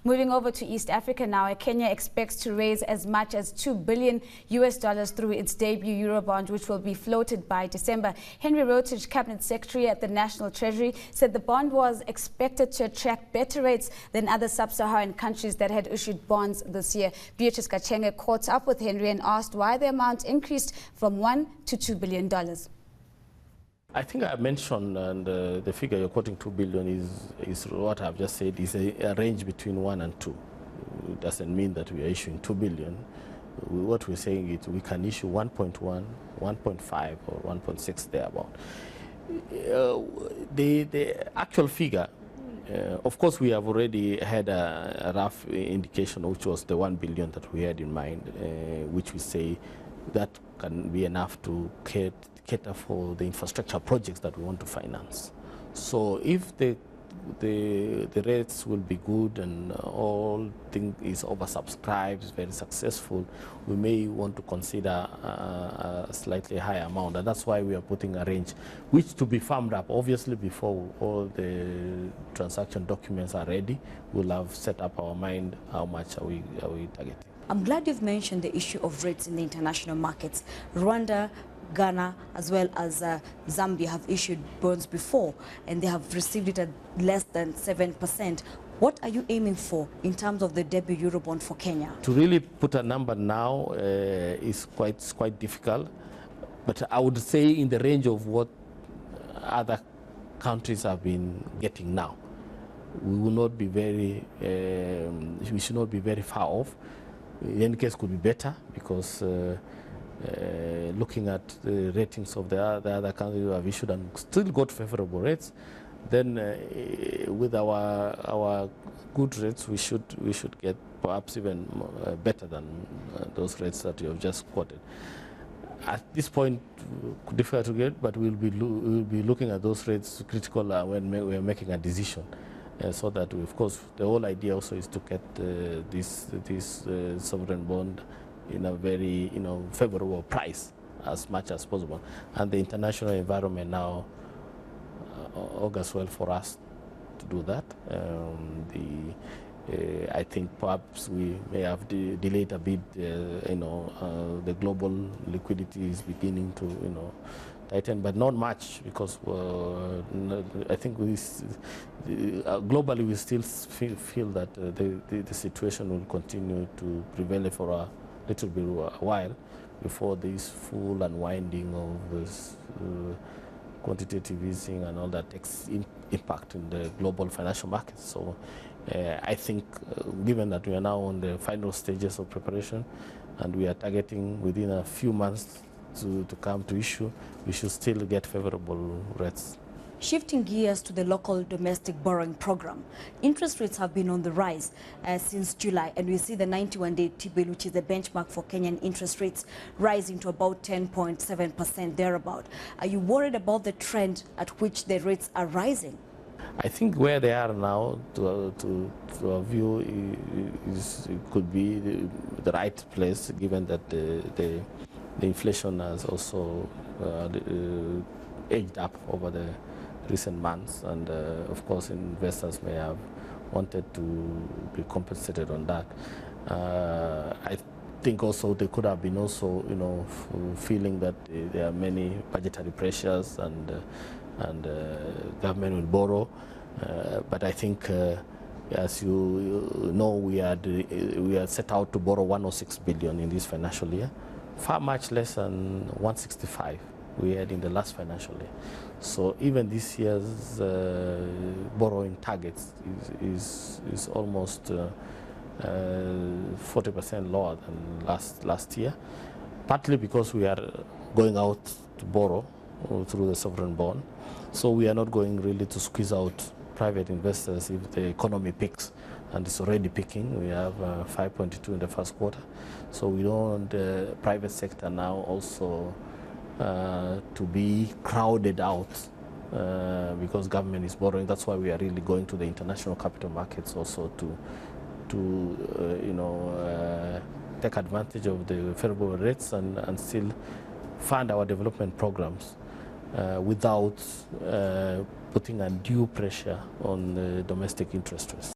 Moving over to East Africa now, Kenya expects to raise as much as $2 billion through its debut Eurobond, which will be floated by December. Henry Rotich, Cabinet Secretary at the National Treasury, said the bond was expected to attract better rates than other sub-Saharan countries that had issued bonds this year. Beatrice Kachenge caught up with Henry and asked why the amount increased from $1 to $2 billion. I think I mentioned, and the figure you're quoting, 2 billion, is what I've just said, is a range between 1 and 2. It doesn't mean that we are issuing 2 billion. What we're saying is we can issue 1.1, 1.5, or 1.6 thereabout. The actual figure, of course, we have already had a rough indication, which was the 1 billion that we had in mind, which we say that can be enough to cater for the infrastructure projects that we want to finance. So if the rates will be good and all thing is oversubscribed, very successful, we may want to consider a slightly higher amount, and that's why we are putting a range, which to be firmed up. Obviously, before all the transaction documents are ready, we'll have set up our mind how much are we targeting. I'm glad you've mentioned the issue of rates in the international markets. Rwanda, Ghana, as well as Zambia have issued bonds before, and they have received it at less than 7%. What are you aiming for in terms of the debut Eurobond for Kenya? To really put a number now is quite difficult, but I would say in the range of what other countries have been getting now. We will not be we should not be very far off. In any case, could be better because looking at the ratings of the other countries who have issued and still got favorable rates, then with our good rates, we should get perhaps even better than those rates that you have just quoted. At this point, difficult to get, but we'll be looking at those rates critical when we are making a decision. So that, of course, the whole idea also is to get this sovereign bond in a very favorable price as much as possible. And the international environment now augurs well for us to do that. I think perhaps we may have delayed a bit. The global liquidity is beginning to tighten, but not much, because I think globally we still feel that the situation will continue to prevail for a little bit a while before this full unwinding of this quantitative easing and all that takes impact in the global financial markets. So I think given that we are now on the final stages of preparation and we are targeting within a few months to come to issue, we should still get favorable rates. Shifting gears to the local domestic borrowing program, interest rates have been on the rise since July, and we see the 91-day T-bill, which is the benchmark for Kenyan interest rates, rising to about 10.7% thereabout. Are you worried about the trend at which the rates are rising? I think where they are now, to our view, it could be the right place, given that the inflation has also edged up over the recent months, and of course investors may have wanted to be compensated on that. I think also they could have been also feeling that there are many budgetary pressures and government will borrow, but I think as you know, we are set out to borrow 106 billion in this financial year, far much less than 165 we had in the last financial year. So even this year's borrowing targets is almost 40% lower than last year, partly because we are going out to borrow through the sovereign bond. So we are not going really to squeeze out private investors if the economy picks, and it's already picking. We have 5.2 in the first quarter. So we don't want the private sector now also to be crowded out because government is borrowing. That's why we are really going to the international capital markets also to take advantage of the favorable rates and still fund our development programs without putting undue pressure on the domestic interest rates.